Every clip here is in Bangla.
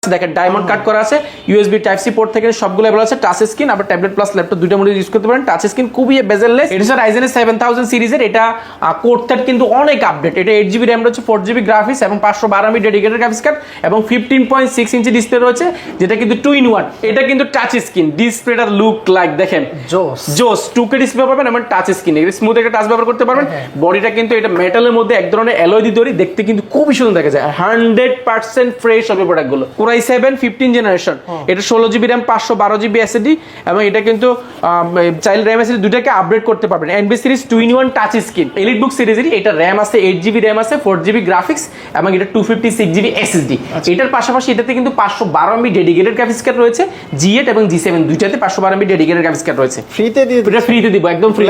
দেখেন ডায়মন্ড কাট করা আছে, ইউএসবি টাইপ সি পোর্ট থেকে সবগুলো अवेलेबल আছে, টাচ স্ক্রিন আবার ট্যাবলেট প্লাস ল্যাপটপ দুইটা মডেল ইউজ করতে পারেন। টাচ স্ক্রিন খুবই বেজেললেস। এটা হচ্ছে Ryzen 7000 সিরিজের, এটা কোর থ্রেড কিন্তু অনেক আপডেট। এটা 8GB RAM রয়েছে, 4GB গ্রাফিক্স এবং 512MB ডেডিকেটেড গ্রাফিক্স কার্ড এবং 15.6 ইঞ্চি ডিসপ্লে রয়েছে, যেটা কিন্তু 2-in-1। এটা কিন্তু টাচ স্ক্রিন, ডিসপ্লেটার লুক লাইক দেখেন জোস 2K ডিসপ্লে পাবেন এবং টাচ স্ক্রিন, এটা স্মুথ একটা টাচ ব্যবহার করতে পারবেন। বডিটা কিন্তু এটা মেটালের মধ্যে এক ধরনের অ্যালয় দিয়ে তৈরি, দেখতে কিন্তু খুবই সুন্দর দেখা যায়। 100% ফ্রেশ হবে প্রোডাক্টগুলো। Core i7 15 জেনারেশন, এটা 16GB RAM 512GB SSD এবং এটা কিন্তু চাইল্ড RAM SSD দুটাকে আপডেট করতে পারবেন। NB series 2-in-1 touch screen, elite book সিরিজের, এটা RAM আছে 8GB RAM আছে, 4GB গ্রাফিক্স এবং এটা 256GB SSD। এটার পাশাপাশি এটাতে কিন্তু 512MB ডেডিকেটেড গ্রাফিক্স কার্ড রয়েছে, G8 এবং G7 দুইটাতে 512MB ডেডিকেটেড গ্রাফিক্স কার্ড রয়েছে। ফ্রিতে দিয়ে এটা ফ্রিতে দিব, একদম ফ্রি।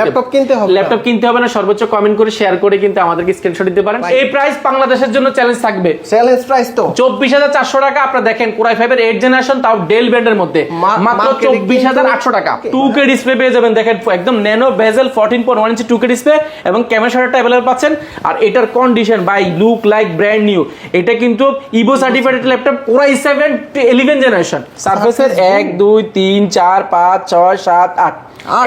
ল্যাপটপ কিনতে হবে না, সর্বোচ্চ কমেন্ট করে শেয়ার করে কিন্তু আমাদেরকে স্ক্রিনশট দিতে পারেন। এই প্রাইস বাংলাদেশের জন্য চ্যালেঞ্জ থাকবে, চ্যালেঞ্জ প্রাইস তো 24400 টাকা। আপনারা দেখেন Core i5 এর 8 জেনারেশন, তাও ডেল ব্র্যান্ডের মধ্যে মাত্র 24800 টাকা। 2K ডিসপ্লে পেয়ে যাবেন, দেখেন একদম nano bezel 14.1 inch 2K display এবং ক্যামেরা শাটারটা अवेलेबल পাচ্ছেন। আর এটার condition by look like brand new. এটা কিন্তু evo certified laptop Core i7 11 generation. সারফেসের 1 2 3 4 5 6 7 8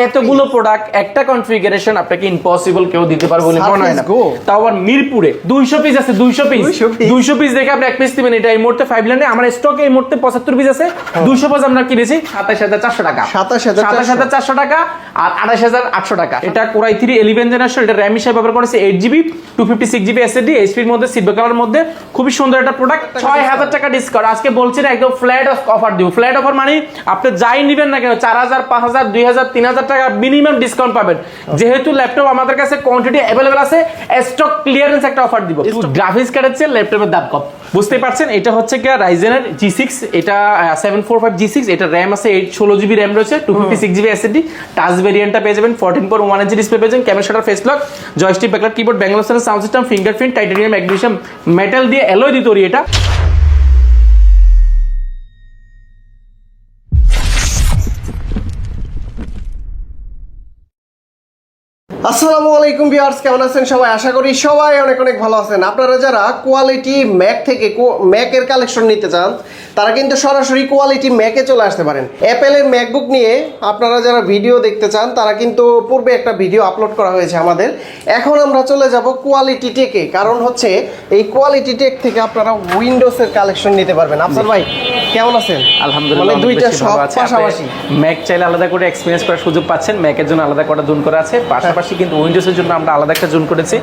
এতগুলো প্রোডাক্ট একটা কনফিগারেশন আপনাকে ইম্পসিবল কেউ দিতে পারবে বলে মনে হয় না। তাও আবার মিরপুরে 200 পিস আছে, 200 পিস দেখে আপনি এক পিস দিবেন। এটা এই মুহূর্তে 5 লাইনে আমার স্টকে এই মুহূর্তে 75 পিস আছে। 200 পিস আমরা কিনেছি 27400 টাকা, 27400 টাকা আর 28800 টাকা। এটা Core i3 11 জেনারেশন, এটা RAM হিসেবে ব্যবহার করেছে 8GB 256GB SSD, HP এর মধ্যে সিলভার কালারের মধ্যে, খুবই সুন্দর একটা প্রোডাক্ট। 6000 টাকা ডিসকাউন্ট আজকে বলছি না, একদম ফ্ল্যাট অফার দিব। ফ্ল্যাট অফার মানে আপনি যাই নেবেন না কেন 4000 5000 2000 3000 টাকা মিনিমাম ডিসকাউন্ট পাবেন। যেহেতু ল্যাপটপ আমাদের কাছে কোয়ান্টিটি अवेलेबल আছে, স্টক ক্লিয়ারেন্স একটা অফার দিব। গ্রাফিক্স কার্ডের চেয়ে ল্যাপটপের দাম কম, বুঝতে পারছেন। এটা হচ্ছে কি Ryzen এর G6, এটা 745 G6, এটা RAM আছে 16GB RAM রয়েছে, 256GB SSD। টাচ ভেরিয়েন্টটা পেয়ে যাবেন, 14.1 ইঞ্চি ডিসপ্লে পেয়ে যাবেন, camera shutter face lock, joystick backlight keyboard, Bangalore sound system, fingerprint, titanium magnesium metal দিয়ে অ্যালয় দিয়ে তৈরি। এটা আসসালামু আলাইকুম ভিউয়ার্স, কেমন আছেন সবাই? আশা করি সবাই অনেক অনেক ভালো আছেন। আপনারা যারা কোয়ালিটি ম্যাক থেকে ম্যাকের কালেকশন নিতে চান, তারা কিন্তু সরাসরি কোয়ালিটি ম্যাকে চলে আসতে পারেন। অ্যাপেলের ম্যাকবুক নিয়ে আপনারা যারা ভিডিও দেখতে চান, তারা কিন্তু পূর্বে একটা ভিডিও আপলোড করা হয়েছে আমাদের। এখন আমরা চলে যাব কোয়ালিটি টেকে, কারণ হচ্ছে এই কোয়ালিটি টেক থেকে আপনারা উইন্ডোজের কালেকশন নিতে পারবেন। আফসার ভাই কেমন আছেন? আলহামদুলিল্লাহ, দুইটা সব পাশাপাশি। ম্যাক চাইলে আলাদা করে এক্সপেরিয়েন্স করার সুযোগ পাচ্ছেন, ম্যাকের জন্য আলাদা করে জোন করা আছে, পাশাপাশি কিন্তু উইন্ডোজের জন্য আমরা আলাদা একটা জোন করেছি।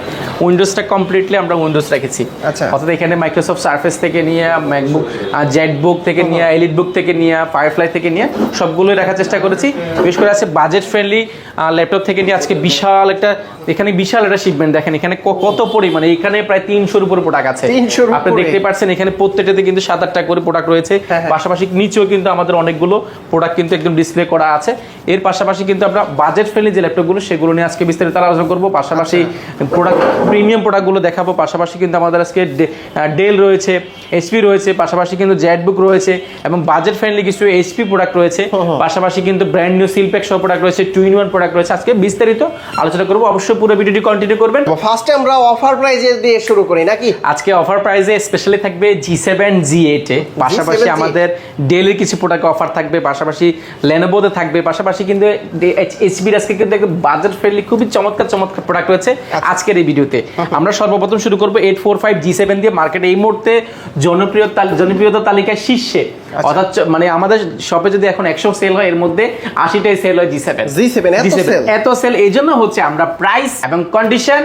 উইন্ডোজটা কমপ্লিটলি আমরা উইন্ডোজ রেখেছি। আচ্ছা, অর্থাৎ এখানে মাইক্রোসফট সারফেস থেকে নিয়ে ম্যাকবুক, জেটবুক থেকে নিয়ে, এলিট বুক থেকে নিয়ে, ফায়ারফ্লাই থেকে নিয়ে সবগুলোই রাখার চেষ্টা করেছি। বিশেষ করে আছে বাজেট ফ্রেন্ডলি ল্যাপটপ থেকে নিয়ে আজকে বিশাল একটা শিপমেন্ট। দেখেন এখানে কত পরিমাণে, এখানে প্রায় 300-র উপরে প্রোডাক্ট আছে। আপনি দেখতে পাচ্ছেন এখানে প্রত্যেকটাতে কিন্তু 7-8টা করে প্রোডাক্ট রয়েছে। পাশাপাশি নিচেও কিন্তু আমাদের অনেকগুলো প্রোডাক্ট কিন্তু একদম ডিসপ্লে করা আছে। এর পাশাপাশি কিন্তু আমরা বাজেট ফ্রেন্ডলি যে ল্যাপটপগুলো সেগুলো নিয়ে আজকে বিস্তারিত আলোচনা করবো। পাশাপাশি প্রোডাক্ট প্রিমিয়াম প্রোডাক্টগুলো দেখাবো। পাশাপাশি কিন্তু আমাদের আজকে ডেল রয়েছে, HP রয়েছে, পাশাপাশি কিন্তু জেটবুক রয়েছে এবং বাজেট ফ্রেন্ডলি কিছু HP প্রোডাক্ট রয়েছে। পাশাপাশি কিন্তু ব্র্যান্ড নিউ সিলপ্যাক সহ প্রোডাক্ট রয়েছে, 2-in-1 প্রোডাক্ট রয়েছে। আজকে বিস্তারিত আলোচনা করবো, অবশ্যই পুরো ভিডিওটি কন্টিনিউ করবেন। ফার্স্টে আমরা অফার প্রাইজে দিয়ে শুরু করি নাকি? আজকে অফার প্রাইজে স্পেশালি থাকবে G7 G8 এ, পাশাপাশি আমাদের ডেলের কিছু প্রোডাক্ট অফার থাকবে, পাশাপাশি লেনোভোতে থাকবে, পাশাপাশি কিন্তু HP এর আজকে কিন্তু বাজেট ফ্রেন্ডলি খুবই চমৎকার প্রোডাক্ট রয়েছে আজকের এই ভিডিওতে। আমরা সর্বপ্রথম শুরু করবো 845 G7 দিয়ে। মার্কেটে এই মুহূর্তে জনপ্রিয়তা তালিকায় শীর্ষে, অর্থাৎ মানে আমাদের শপে যদি এখন 100 সেল হয়, এর মধ্যে 80টাই সেল হয় G7। এত সেল এই জন্য হচ্ছে আমরা প্রাইস এবং কন্ডিশন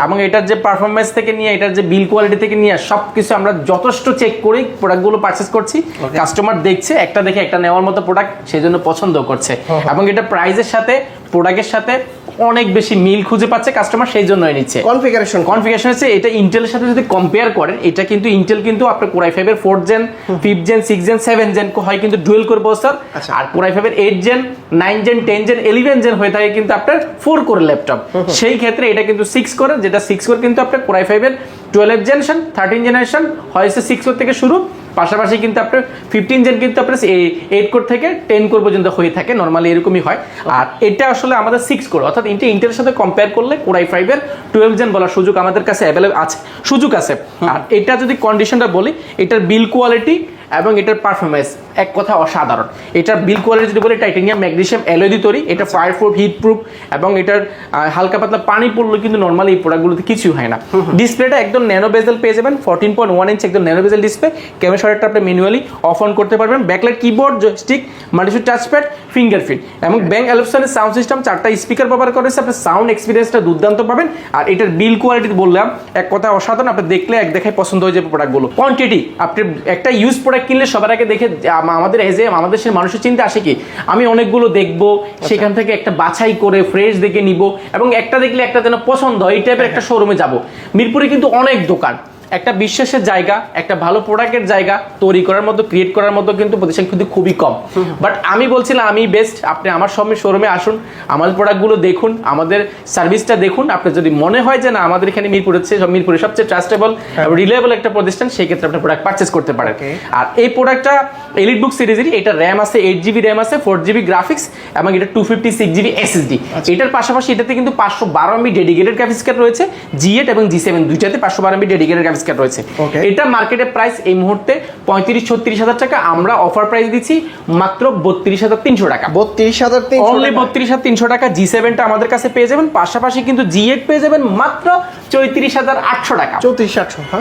এবং এটার যে পারফরমেন্স থেকে নিয়ে, এটার যে বিল কোয়ালিটি থেকে নিয়ে সবকিছু আমরা যথেষ্ট চেক করে প্রোডাক্টগুলো পারচেজ করছি। কাস্টমার দেখছে, একটা দেখে একটা নেওয়ার মতো প্রোডাক্ট সেই জন্য পছন্দ করছে এবং এটা প্রাইসের সাথে প্রোডাক্টের সাথে অনেক বেশি মিল খুঁজে পাচ্ছে কাস্টমার, সেই জন্যই নিচ্ছে। কনফিগারেশন হচ্ছে এটা ইন্টেলের সাথে যদি কম্পেয়ার করেন, এটা কিন্তু ইন্টেল কিন্তু আপনার Core i5 এর 4th gen 5th gen 6th gen 7th gen হয় কিন্তু ডুয়েল কোর প্রসেসর। আর Core i5 এর 8th gen 9th gen 10th gen 11th gen হয়ে থাকে কিন্তু আপনার 4 কোর ল্যাপটপ। সেই ক্ষেত্রে এটা কিন্তু 6 কোর, যেটা 6 কোর কিন্তু আপনার Core i5 এর 12th জেনারেশন 13th জেনারেশন হয়েছে 6 কোর থেকে শুরু। পাশাপাশি কিন্তু আপনার 15 জেন কিন্তু আপনার 8 কোর থেকে 10 কোর পর্যন্ত হয়ে থাকে, নরমালি এরকমই হয়। আর এটা আসলে আমাদের 6 কোর, অর্থাৎ ইন্টেলের সাথে কম্পেয়ার করলে Core i5 এর 12 জেন বলার সুযোগ আমাদের কাছে अवेलेबल আছে, সুযোগ আছে। আর এটা যদি কন্ডিশনটা বলি, এটার বিল কোয়ালিটি এবং এটার পারফরমেন্স এক কথা অসাধারণ। এটার বিল কোয়ালিটি যদি বলি টাইটানিয়াম ম্যাগনেসিয়াম অ্যালয় দিয়ে তৈরি, এটা ফায়ার প্রুফ, হিট প্রুফ এবং এটার হালকা পাতলা পানি পড়লে কিন্তু নর্মালি এই প্রোডাক্টগুলোতে কিছুই হয় না। ডিসপ্লেটা একদম ন্যানো বেজেল পেয়ে যাবেন, 14.1 ইঞ্চ একদম ন্যানো বেজেল ডিসপ্লে। ক্যামেরা শটটা আপনি ম্যানুয়ালি অফ অন করতে পারবেন। ব্যাকলাইট কিবোর্ড, জয়স্টিক, মাল্টিস্যু টাচপ্যাড, ফিঙ্গারপ্রিন্ট এবং ব্যাং অ্যালপসনের সাউন্ড সিস্টেম, 4টা স্পিকার ব্যবহার করেছে। আপনি সাউন্ড এক্সপিরিয়েন্সটা দুর্দান্ত পাবেন। আর এটার বিল কোয়ালিটি বললাম এক কথা অসাধারণ, আপনি দেখলে এক দেখায় পছন্দ হয়ে যাবে প্রোডাক্টগুলো। কোয়ান্টিটি, আপনি একটা ইউজ প্রোডাক্ট কিনলে সবার আগে দেখে আমাদের আমাদের দেশের মানুষের চিন্তা আসে কি আমি অনেকগুলো দেখবো, সেখান থেকে একটা বাছাই করে ফ্রেশ দেখে নিব এবং একটা দেখলে একটা যেন পছন্দ হয় এই টাইপের একটা শোরুমে যাব। মিরপুরে কিন্তু অনেক দোকান, একটা বিশ্বাসের জায়গা, একটা ভালো প্রোডাক্টের জায়গা তৈরি করার মতো, ক্রিয়েট করার মতো কিন্তু প্রতিষ্ঠান কিন্তু খুবই কম। বাট আমি বলছিলাম আমি বেস্ট, আপনি আমার সঙ্গে শোরুমে আসুন, আমাদের প্রোডাক্টগুলো দেখুন, আমাদের সার্ভিসটা দেখুন। আপনার যদি মনে হয় যে না আমাদের এখানে মিরপুরের সবচেয়ে ট্রাস্টেবল রিলায়েবল একটা প্রতিষ্ঠান, সেই ক্ষেত্রে আপনি প্রোডাক্ট পারচেস করতে পারেন। আর এই প্রোডাক্টটা এলিট বুক সিরিজেরই, এটা র্যাম আছে 8GB র্যাম আছে, 4GB গ্রাফিক্স এবং এটা 256GB SSD। এটার পাশাপাশি এটাতে কিন্তু 512MB ডেডিকেটেড গ্রাফিক্স কার্ড রয়েছে, G8 এবং G7 দুইটাতে 512MB ডেডিকেটেড গ্রাফিক্স কার্ড রয়েছে। এটা মার্কেটের প্রাইস এই মুহূর্তে 35-36 হাজার টাকা, আমরা অফার প্রাইস দিচ্ছি মাত্র 32,300 টাকা। 32,300 অনলি 32,300 টাকা। G7টা আমাদের কাছে পেয়ে যাবেন, পাশাপাশি কিন্তু G8 পেয়ে যাবেন মাত্র 34,800 টাকা।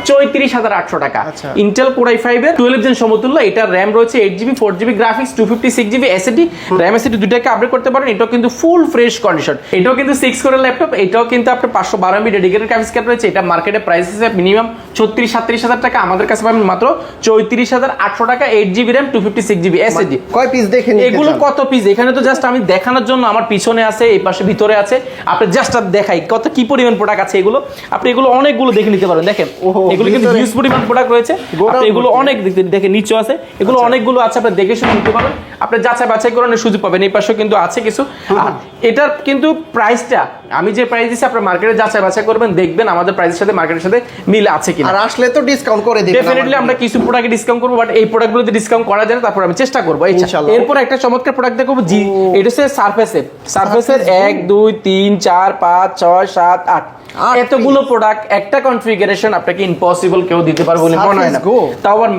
34,800 টাকা। ইন্টেল Core i5 এর 12 জেন সমতুল্য, এটা র্যাম রয়েছে 8GB 4GB graphics, 256GB SSD, RAM SSD দুটাকে আপডেট করতে পারেন। এটাও কিন্তু ফুল ফ্রেশ কন্ডিশন, এটাও কিন্তু 6 কোরের ল্যাপটপ, এটাও কিন্তু আপনার 512MB ডেডিকেটেড গ্রাফিক্স কার্ড রয়েছে। এটা মার্কেটে প্রাইস আছে মিনিমাম 36-37 হাজার টাকা, আমাদের কাছে পাবেন মাত্র 34,800 টাকা। 8GB RAM, 256GB SSD। কয় পিস দেখেন এগুলো কত পিস, এখানে তো জাস্ট আমি দেখানোর জন্য, আমার পিছনে আছে, এই পাশে ভিতরে আছে, আপনি জাস্ট দেখাই কত কি পরিমাণ প্রোডাক্ট আছে। এগুলো আপনি এগুলো অনেকগুলো দেখে নিতে পারেন। দেখেন এগুলো কিন্তু হিউজ পরিমাণ প্রোডাক্ট রয়েছে, আপনি এগুলো অনেক দেখে নিচে আছে, এগুলো অনেকগুলো আছে, আপনি দেখে শুনে নিতে পারেন, আপনি যাচাই বাছাই করানোর সুযোগ পাবেন। এই পাশেও কিন্তু আছে কিছু। আর এটার কিন্তু প্রাইসটা আমি যে প্রাইস দিচ্ছি আপনার মার্কেটে যাচাই বাছাই করবেন, দেখবেন আমাদের প্রাইসের সাথে মার্কেটের সাথে মিল আছে কিনা। আর আসলে তো ডিসকাউন্ট করে দিবেন, ডেফিনেটলি আমরা কিছু প্রোডাক্টে ডিসকাউন্ট করব, বাট এই প্রোডাক্টগুলোতে ডিসকাউন্ট করা যায় না, তারপর আমি চেষ্টা করব ইনশাআল্লাহ। এরপর একটা চমৎকার প্রোডাক্ট দেখাবো, এটা হচ্ছে সারফেসের 1 2 3 4 5 6 7 8 এতগুলো প্রোডাক্ট একটা কনফিগারেশন আপনাকে ইম্পসিবল কেউ দিতে পারবে বলে মনে হয় না। তাও আবার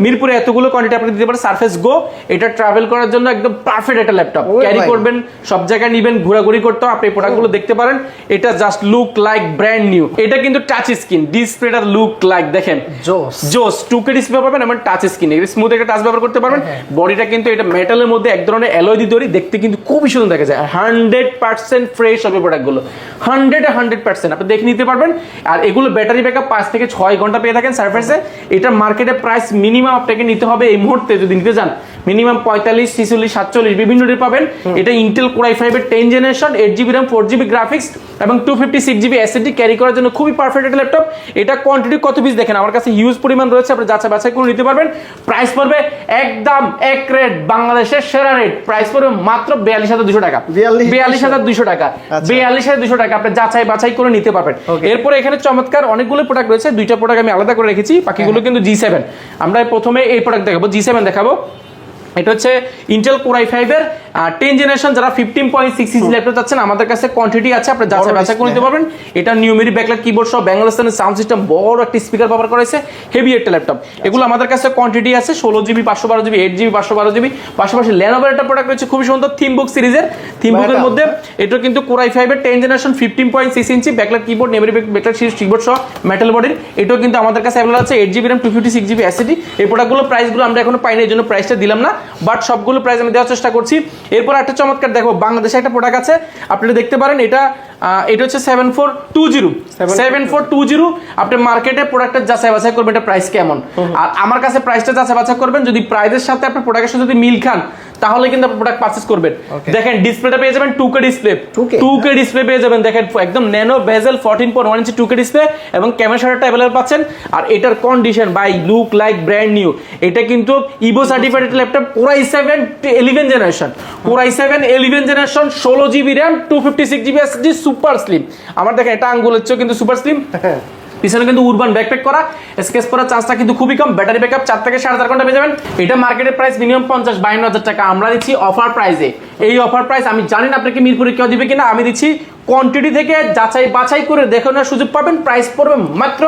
মিরপুরে এতগুলো কোয়ান্টিটি আপনি দিতে পারেন। সারফেস গো, এটা ট্রাভেল করার জন্য একদম পারফেক্ট একটা ল্যাপটপ, ক্যারি করবেন, সব জায়গায় নিবেন, ঘোরাঘুরি করতে আপনি এই প্রোডাক্টগুলো দেখতে পারেন। এটা just look like brand new. এটা কিন্তু টাচ স্ক্রিন, ডিসপ্লেটা লুক লাইক দেখেন জোস 2K ডিসপ্লে পাবেন এবং টাচ স্ক্রিন, স্মুথ একটা টাচ ব্যবহার করতে পারবেন। বডিটা কিন্তু এটা মেটালের মধ্যে এক ধরনের অ্যালয় দিয়ে তৈরি, দেখতে কিন্তু খুবই সুন্দর দেখা যায়। 100% ফ্রেশ হবে প্রোডাক্টগুলো, 100% আপনি দেখে নিতে পারবেন। আর এগুলো ব্যাটারি ব্যাকআপ 5 থেকে 6 ঘন্টা পেয়ে থাকেন সারফেসে। এটা মার্কেটে প্রাইস মিনিমাম আপনাকে নিতে হবে এই মুহূর্তে যদি নিতে যান মিনিমাম 45, 46, 47 বিভিন্ন রেট পাবেন। এটা ইন্টেল Core i5 এর 10 generation, 8GB RAM, 4GB graphics এবং 256GB SSD, ক্যারি করার জন্য খুবই পারফেক্ট একটা ল্যাপটপ। এটা কোয়ান্টিটি কত পিস দেখেন, আমার কাছে হিউজ পরিমাণ রয়েছে, আপনি যাচাই বাছাই করে নিতে পারবেন। প্রাইস পড়বে একদম এক রেট, বাংলাদেশের সেরা রেট, প্রাইস পড়বে মাত্র 42,200 টাকা। 42,200 টাকা, 42,200 টাকা আপনি যাচাই বাছাই করে নিতে পারবেন। এরপরে এখানে চমৎকার অনেকগুলো প্রোডাক্ট রয়েছে, দুইটা প্রোডাক্ট আমি আলাদা করে রেখেছি, বাকিগুলো কিন্তু G7। আমরা প্রথমে এই প্রোডাক্ট দেখাবো, G7 দেখাবো। এটা হচ্ছে ইন্টেল Core i5 এর 10 জেনারেশন, যারা 15.6 ইঞ্চি ল্যাপটপ চাচ্ছেন আমাদের কাছে কোয়ান্টিটি আছে, আপনি যাচাই বাছাই করে নিতে পারবেন। এটা নিউমেরিক ব্যাকলাইট কিবোর্ড সহ ব্যাঙ্গলস্টানের সাউন্ড সিস্টেম, বড় একটা স্পিকার ব্যবহার করেছে, হেভি একটা ল্যাপটপ। এগুলো আমাদের কাছে কোয়ান্টিটি আছে 16GB 512GB 8GB 512GB। পাশাপাশি Lenovo একটা প্রোডাক্ট রয়েছে খুবই সুন্দর, থিমবুক সিরিজের। থিমবুকের মধ্যে এটা কিন্তু Core i5 এর 10 generation 15.6 inch backlight keyboard, numeric backlight series keyboard সহ মেটাল বডির। এটাও কিন্তু আমাদের কাছে अवेलेबल আছে, 8GB র্যাম, 256GB SSD। এই প্রোডাক্টগুলো প্রাইসগুলো আমরা এখনো পাইনি, এই জন্য প্রাইসটা দিলাম না, বাট সবগুলো প্রাইস আমি দেওয়ার চেষ্টা করছি। এরপর একটা চমৎকার দেখো, বাংলাদেশে একটা প্রোডাক্ট আছে, আপনারা দেখতে পারেন। এটা হচ্ছে 7420। আপনি মার্কেটে প্রোডাক্টের যাচাই বাছাই করবেন এটা প্রাইস কেমন, আর আমার কাছে প্রাইসটা যাচাই বাছাই করবেন। যদি প্রাইসের সাথে আপনার প্রোডাক্টের সাথে যদি মিল খান তাহলে কিন্তু আপনি প্রোডাক্ট পারচেজ করবেন। দেখেন ডিসপ্লেটা পেয়ে যাবেন 2K ডিসপ্লে, 2K ডিসপ্লে পেয়ে যাবেন। দেখেন একদম nano bezel 14.1 inch 2K display এবং ক্যামেরা শটটা अवेलेबल পাচ্ছেন। আর এটার condition by look like brand new. এটা কিন্তু evo certified laptop, Core i7 11 generation, Core i7 11 generation, 16GB RAM, 256GB SSD, super slim. আমার দেখেন এটা আঙ্গুলের চেয়েও কিন্তু সুপার স্লিম। পিছনে কিন্তু উরবান ব্যাকপ্যাক করা, স্কেচ করার চার্জটা কিন্তু খুবই কম, ব্যাটারি ব্যাকআপ 4 থেকে 4.5 ঘন্টা পেয়ে যাবেন। এটা মার্কেটের প্রাইস মিনিমাম 50-52 হাজার টাকা, আমরা দিচ্ছি অফার প্রাইসে এই অফার প্রাইস আমি জানি না আপনাকে মিরপুরে কেউ দিবে কিনা, আমি দিচ্ছি কোয়ান্টিটি থেকে যাচাই বাছাই করে দেখানোর সুযোগ পাবেন। প্রাইস পড়বে মাত্র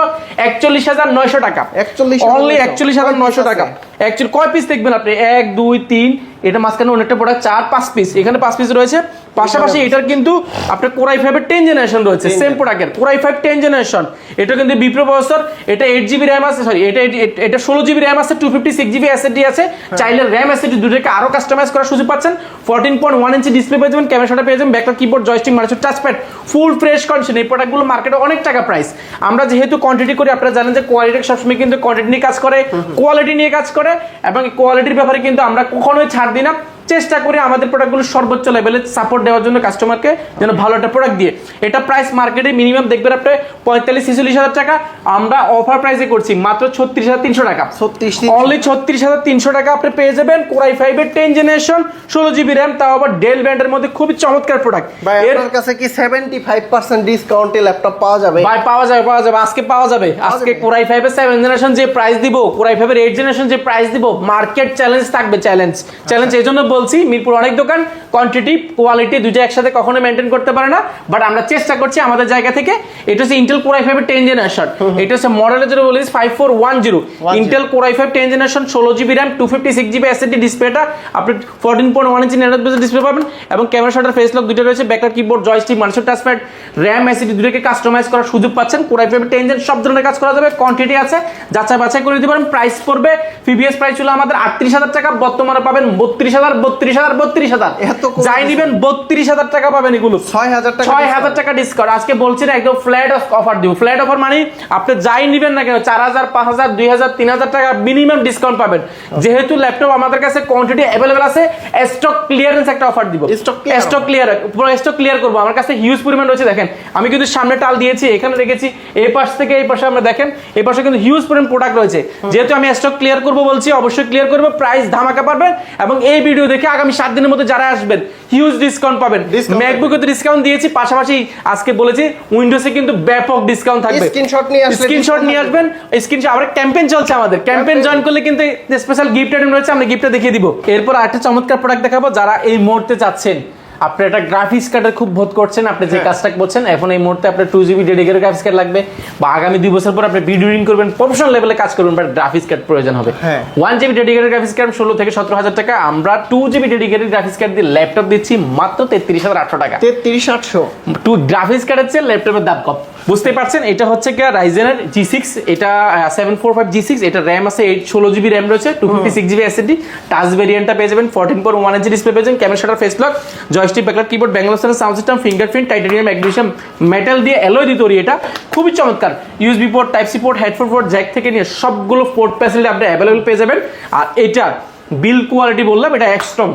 41,900 টাকা, 41,900 অনলি 41,900 টাকা। অ্যাকচুয়ালি কয় পিস দেখবেন আপনি? 1 2 3, এটা মাঝখানে অনেকটা প্রোডাক্ট 4 5 পিস, এখানে 5 পিস রয়েছে। পাশাপাশি এটার কিন্তু আপনার কোরাই 5 এর 10 জেনারেশন রয়েছে, সেম প্রোডাক্টের কোরাই 5 10 জেনারেশন। এটা কিন্তু বিপ্রো প্রসেসর, এটা 8GB RAM আছে, সরি এটা 16GB RAM আছে, 256GB SSD আছে। চাইলে RAM SSD দুটোকে আরো কাস্টমাইজ করার সুযোগ পাচ্ছেন। 14.1 ইঞ্চি ডিসপ্লে পেয়ে যাবেন, ক্যামেরাটা পেয়ে যাবেন, backlight keyboard, joystick, mouse, touchpad, full fresh condition. এই প্রোডাক্টগুলো মার্কেটে অনেক টাকা প্রাইস। আমরা যেহেতু কোয়ান্টিটি করি, আপনারা জানেন যে কোয়ালিটি সবসময় কিন্তু কোয়ান্টিটি নিয়ে কাজ করে, কোয়ালিটি নিয়ে কাজ করে, এবং কোয়ালিটির ব্যাপারে কিন্তু আমরা কখনোই ছাড় দিই না। চেষ্টা করি আমাদের প্রোডাক্টগুলো সর্বোচ্চ লেভেলে সাপোর্ট দেওয়ার জন্য কাস্টমারকে, যেন ভালো একটা প্রোডাক্ট দিয়ে। এটা প্রাইস মার্কেটে মিনিমাম দেখবেন আপনি 45-46 হাজার টাকা, আমরা অফার প্রাইসে করছি মাত্র 36,300 টাকা। অনলি 36,300 টাকা আপনি পেয়ে যাবেন কোরাই 5 এর 10 জেনারেশন 16GB RAM, তাও আবার ডেল ব্র্যান্ডের মধ্যে খুবই চমৎকার প্রোডাক্ট। এর কাছে কি 75% ডিসকাউন্টে ল্যাপটপ পাওয়া যাবে? ভাই পাওয়া যাবে, আজকে পাওয়া যাবে। আজকে কোরাই 5 এর 7 জেনারেশন যে প্রাইস দিব, কোরাই 5 এর 8 জেনারেশন যে প্রাইস দিব, মার্কেট চ্যালেঞ্জ থাকবে। চ্যালেঞ্জ এইজন্য বলছি, মিরপুর অনেক দোকান কোয়ান্টিটি কোয়ালিটি দুইটা একসাথে কখনো মেইনটেইন করতে পারে না, বাট আমরা চেষ্টা করছি আমাদের জায়গা থেকে। এটা হচ্ছে ইন্টেল কোরাই 5 এর 10 জেনারেশন, এটা হচ্ছে মডেল যেটা বলেছি 5410 Intel core i 5 10 generation 16GB RAM 256GB SSD। ডিসপ্লেটা আপনি 14.1 ইঞ্চি নেট ডিসপ্লে পাবেন, এবং ক্যামেরা শাটার ফেস লক দুটো রয়েছে, backlight keyboard, joystick, mouse, touchpad, RAM SSD দুটোকে কাস্টমাইজ করার সুযোগ পাচ্ছেন। কোরাই 5 এর 10 জেন সব ধরনের কাজ করা যাবে, কোয়ান্টিটি আছে, যাচাই বাছাই করে দিতে পারেন। প্রাইস পড়বে প্রিভিয়াস প্রাইস ছিল আমাদের 38,000 টাকা, বর্তমানে পাবেন 32,000 যাই নিবেন 32,000 টাকা পাবেন। এগুলো 6,000 টাকা ডিসকাউন্ট আজকে বলছি না, একদম ফ্ল্যাট অফার দিব। ফ্ল্যাট অফার মানে আপনি যাই নিবেন না কেন 4,000 5,000 2,000 3,000 টাকা মিনিমাম ডিসকাউন্ট পাবেন। যেহেতু ল্যাপটপ আমাদের কাছে কোয়ান্টিটি অ্যাভেলেবল আছে, স্টক ক্লিয়ারেন্স একটা অফার দিব। স্টক ক্লিয়ার করবো, আমার কাছে হিউজ পরিমাণ রয়েছে। দেখেন আমি কিন্তু সামনে টাল দিয়েছি, এখানে রেখেছি, এই পাশ থেকে এই পাশে আমরা দেখেন, এই পাশে কিন্তু হিউজ পরিমাণ প্রোডাক্ট রয়েছে। যেহেতু আমি স্টক ক্লিয়ার করবো বলছি, অবশ্যই ক্লিয়ার করবো, প্রাইস ধামাকা পাবেন। এবং এই ভিডিও দেখে আগামী 7 দিনের মধ্যে যারা আসবেন হিউজ ডিসকাউন্ট পাবেন। ম্যাকবুকে তো ডিসকাউন্ট দিয়েছি, পাশাপাশি আজকে বলেছি উইন্ডোজে কিন্তু ব্যাপক ডিসকাউন্ট থাকবে। স্ক্রিনশট নিয়ে আসবেন। স্ক্রিনশট আমরা ক্যাম্পেইন চলছে, আমাদের ক্যাম্পেইন জয়েন করলে কিন্তু স্পেশাল গিফট আইটেম রয়েছে, আমরা গিফটটা দেখিয়ে দিব। এরপর আরেকটা চমৎকার প্রোডাক্ট দেখাবো। যারা এই মুহূর্তে চাচ্ছেন, আপনি একটা গ্রাফিক্স কার্ডের খুব বোধ করছেন, আপনি যে কাজটা করছেন এখন এই মুহূর্তে আপনার 2GB ডেডিকেটেড গ্রাফিক্স কার্ড লাগবে, বা আগামী 2 বছর পর আপনি ভিডিও এডিটিং করবেন, প্রফেশনাল লেভেলে কাজ করবেন, বাট গ্রাফিক্স কার্ড প্রয়োজন হবে। 1GB ডেডিকেটেড গ্রাফিক্স কার্ড 16 থেকে 17,000 টাকা। আমরা 2GB ডেডিকেটেড গ্রাফিক্স কার্ড দিয়ে ল্যাপটপ দিচ্ছি মাত্র 33,800 টাকা। 33,800 টু গ্রাফিক্স কার্ডের চেয়ে ল্যাপটপের দাম কম, বুঝতে পারছেন। এটা হচ্ছে কি রাইজেনের G6, এটা 745 G6, এটা RAM আছে 16GB RAM রয়েছে, 256GB SSD। টাচ ভেরিয়েন্টটা পেয়ে যাবেন, 14.1 ইঞ্চি ডিসপ্লে পেয়ে যাবেন, camera shutter face lock, joystick, backlight keyboard, sound system, fingerprint, titanium magnesium metal দিয়ে অ্যালয় দিয়ে তৈরি। এটা খুবই চমৎকার। USB port, type C port, headphone port, jack থেকে নিয়ে সবগুলো পোর্ট ফ্যাসিলিটি আপনি অ্যাভেলেবল পেয়ে যাবেন। আর এটা বিল কোয়ালিটি বললাম, এটা স্ট্রং,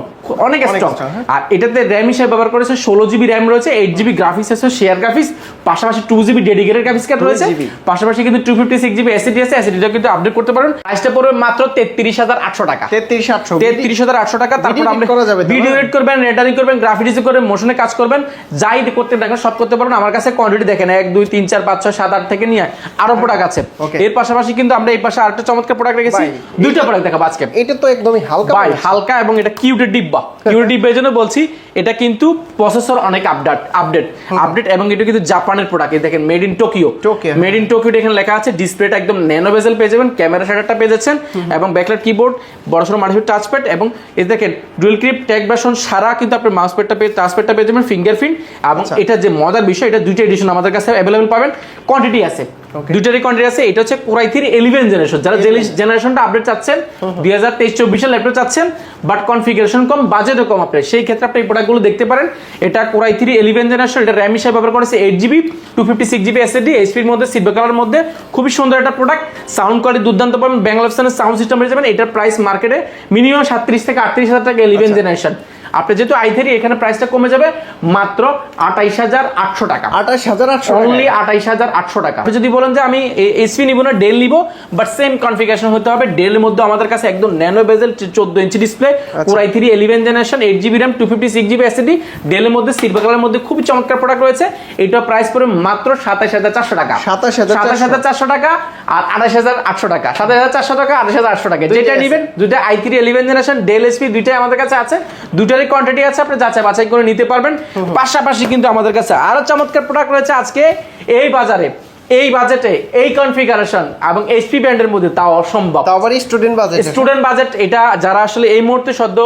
অনেক স্ট্রং। আর এটাতে র্যাম হিসেবে ব্যবহার করেছে 16GB র্যাম রয়েছে, 8GB গ্রাফিক্স আছে, শেয়ার গ্রাফিক্স, পাশাপাশি 2GB ডেডিকেটেড গ্রাফিক্স কার্ড রয়েছে, পাশাপাশি কিন্তু 256GB SSD আছে, SSDটা কিন্তু আপডেট করতে পারেন। প্রাইসটা পড়বে মাত্র 33,800 টাকা। 33,800 টাকা। তারপর আপনি ভিডিও এডিট করবেন, রেন্ডারিং করবেন, গ্রাফিক্স করবেন, মোশনে কাজ করবেন, যাই করতে দেখেন সব করতে পারবেন। আমার কাছে কোয়ান্টিটি দেখেন 1 2 3 4 5 6 7 8 থেকে নিয়ে আরো প্রোডাক্ট আছে। এর পাশাপাশি কিন্তু আমরা এই পাশে আরেকটা চমৎকার প্রোডাক্ট রেখেছি, দুইটা প্রোডাক্ট দেখাবো আজকে। এটা তো একদমই হালকা ভাই, হালকা, এবং এটা কিউটের ডিব্বা। কিউটের ডিব্বার জন্য বলছি, এটা কিন্তু প্রসেসর অনেক আপডেট, এবং এটা কিন্তু জাপানের প্রোডাক্ট। দেখেন মেড ইন টোকিও, এখানে লেখা আছে। ডিসপ্লেটা একদম ন্যানো বেজেল পেয়ে যাবেন, ক্যামেরা শাটারটা পেয়ে যাচ্ছেন, এবং ব্যাকলাইট কিবোর্ড, বড়সড় মাল্টিপ্যাড টাচপ্যাড, এবং এই দেখেন ডুয়াল ক্রিপ ট্যাগ ভার্সন সারা কিন্তু আপনি মাউস প্যাডটা পেয়ে টাচপ্যাডটা পেয়ে যাবেন, ফিঙ্গারপ্রিন্ট। এবং এটা যে মজার বিষয়, এটা দুইটা এডিশন আমাদের কাছে অ্যাভেলেবল পাবেন, কোয়ান্টিটি আছে, দুইটারই কোয়ান্টিটি আছে। এটা হচ্ছে কোরাই 3 11 জেনারেশন, যারা জেনারেশনটা আপডেট চাচ্ছেন, 2023-24 ল্যাপটপ চাচ্ছেন, বাট কনফিগারেশন কম, বাজেটও কম, আপনি সেই ক্ষেত্রে আপনি এই প্রোডাক্টগুলো দেখতে পারেন। এটা কোরাই 3 11 জেনারেশন, এটা র্যাম হিসেবে ব্যবহার করেছে 8GB 256GB SSD, এইচপির মধ্যে, সিলভার কালারের মধ্যে, খুবই সুন্দর একটা প্রোডাক্ট। সাউন্ড কোয়ালিটি দুর্দান্ত পাবেন, ব্যাঙ্গালোর সাউন্ড সিস্টেম পেয়ে যাবেন। এটার প্রাইস মার্কেটে মিনিমাম 37 থেকে 38,000 টাকা 11 জেনারেশন। আপনি যেহেতু i3, এখানে প্রাইসটা কমে যাবে মাত্র 28,800 টাকা। 28,800, অনলি 28,800 টাকা। আপনি যদি বলেন যে আমি এইচপি নিব না, ডেল নিব, বাট সেম কনফিগারেশন হতে হবে। ডেলের মধ্যে আমাদের কাছে একদম nano bezel 14 inch display, core i 3 11 generation, 8GB RAM 256GB SSD, ডেলের মধ্যে, সিলভার কালারের মধ্যে খুবই চমৎকার প্রোডাক্ট রয়েছে। এটা প্রাইস পড়বে মাত্র 27,400 টাকা। 27,400 টাকা আর 28,800 টাকা। 27,400 টাকা, 28,800 টাকা, যেটা নেবেন। দুইটা i3 11 জেনারেশন, ডেল এইচপি দুইটাই আমাদের কাছে আছে, দুইটারই ব্যাটারি কোয়ান্টিটি আছে, আপনি যাচাই বাছাই করে নিতে পারবেন। পাশাপাশি কিন্তু আমাদের কাছে আরো চমৎকার প্রোডাক্ট রয়েছে আজকে এই বাজারে, এই বাজেটে, এই কনফিগারেশন এবং এইচপি ব্র্যান্ডের মধ্যে, তাও অসম্ভব। তাও আবার স্টুডেন্ট বাজেট। এটা যারা আসলে এই মুহূর্তে সদ্য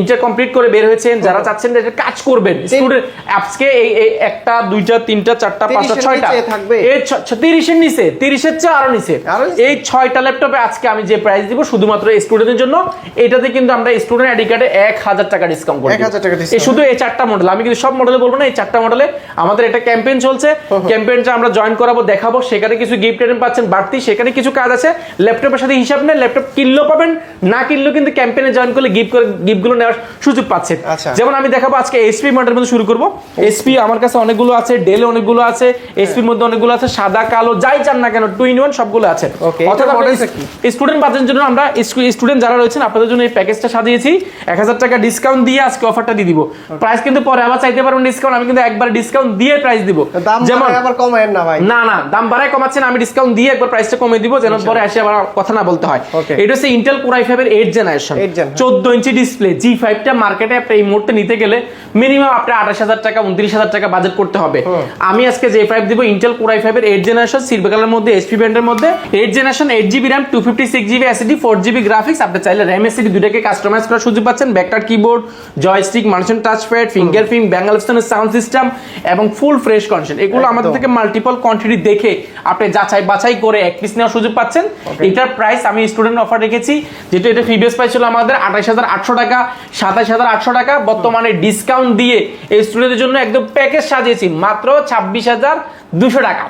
ইন্টার কমপ্লিট করে বের হয়েছেন, যারা চাচ্ছেন যে এটা কাজ করবেন, স্টুডেন্ট আজকে এই একটা দুইটা তিনটা চারটা পাঁচটা ছয়টা থাকবে, এই 30 এর নিচে, 30 এর চেয়ে আরো নিচে, এই 6টা ল্যাপটপে আজকে আমি যে প্রাইস দিব শুধুমাত্র স্টুডেন্টের জন্য, এটাতে কিন্তু আমরা স্টুডেন্ট আইডি কার্ডে 1000 টাকা ডিসকাউন্ট করব। 1000 টাকা এই শুধু এই 4টা মডেল, আমি কিন্তু সব মডেলে বলবো না, এই 4টা মডেলে আমাদের এটা ক্যাম্পেইন চলছে। ক্যাম্পেইনটা আমরা জয়েন করাবো, দেখাবো, সেখানে কিছু গিফট আইটেম পাচ্ছেন বাড়তি, সেখানে কিছু কাজ আছে। ল্যাপটপের সাথে হিসাব নেই, ল্যাপটপ কিনলেও পাবেন, না কিনলেও কিন্তু ক্যাম্পেইনে জয়েন করলে গিফটগুলো নেওয়ার সুযোগ পাচ্ছেন। যেমন আমি দেখাবো আজকে এইচপি মডেলের মধ্যে শুরু করব। এইচপি আমার কাছে অনেকগুলো আছে, ডেলে অনেকগুলো আছে, এইচপির মধ্যে অনেকগুলো আছে, সাদা কালো যাই চান না কেন 2 in 1 সবগুলো আছে। অর্থাৎ স্টুডেন্ট বাজেটের জন্য আমরা স্টুডেন্ট যারা রয়েছেন আপনাদের জন্য এই প্যাকেজটা সাজিয়েছি। 1000 টাকা ডিসকাউন্ট দিয়ে আজকে অফারটা দিয়ে দিব। প্রাইস কিন্তু পরে আবার চাইতে পারবেন ডিসকাউন্ট, আমি কিন্তু একবার ডিসকাউন্ট দিয়ে প্রাইস দিব। যেমন আবার কমায়েন না ভাই, না দাম বাড়ায় কমাচ্ছেন, আমি ডিসকাউন্ট দিয়ে একবার প্রাইসটা কমিয়ে দিব, যেন পরে এসে আবার কথা না বলতে হয়। এটা হচ্ছে ইন্টেল কোর i5 এর 8th generation, 14 inch display. G5 টা মার্কেটে আপনি এই মুহূর্তে নিতে গেলে মিনিমাম আপনি 28000 টাকা 29000 টাকা বাজেট করতে হবে। আমি আজকে J5 দিব ইন্টেল কোর i5 এর 8th জেনারেশন, সিলভার কালারের মধ্যে, এইচপি ব্র্যান্ডের মধ্যে, 8th generation, 8GB RAM, 256GB SSD, 4GB graphics. আপনি চাইলে RAM SSD দুটাকে কাস্টমাইজ করার সুযোগ পাচ্ছেন। ব্যাকটাচ keyboard, joystick, mouse touchpad, fingerprint, ব্যাঙ্গালস্টনের সাউন্ড সিস্টেম এবং ফুল ফ্রেশ কন্ডিশন। এগুলো আমাদের থেকে মাল্টিপল কোয়ান্টিটি দেখে আপনি যাচাই বাছাই করে এক পিস নেওয়ার সুযোগ পাচ্ছেন। এটার প্রাইস আমি স্টুডেন্ট অফার রেখেছি, যেটা এটা প্রিভিয়াস প্রাইস ছিল আমাদের 28800 টাকা, 27800 টাকা। বর্তমানে ডিসকাউন্ট দিয়ে এই স্টুডেন্টের জন্য একদম প্যাকেজ সাজিয়েছি মাত্র 26200 টাকা,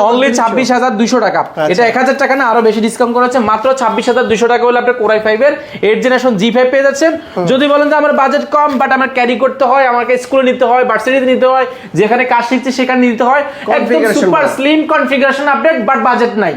অনলি 26200 টাকা। এটা 1000 টাকা না, আরো বেশি ডিসকাউন্ট করা হচ্ছে। মাত্র 26200 টাকা হলে আপনি কোর i5 এর 8th জেনারেশন G5 পেয়ে যাচ্ছেন। যদি বলেন যে আমার বাজেট কম বাট আমার ক্যারি করতে হয়, আমাকে স্কুলে নিতে হয়, ভার্সিটিতে নিতে হয়, যেখানে কাজ শিখছি সেখানে নিতে হয়, একদম super slim configuration update but budget নাই,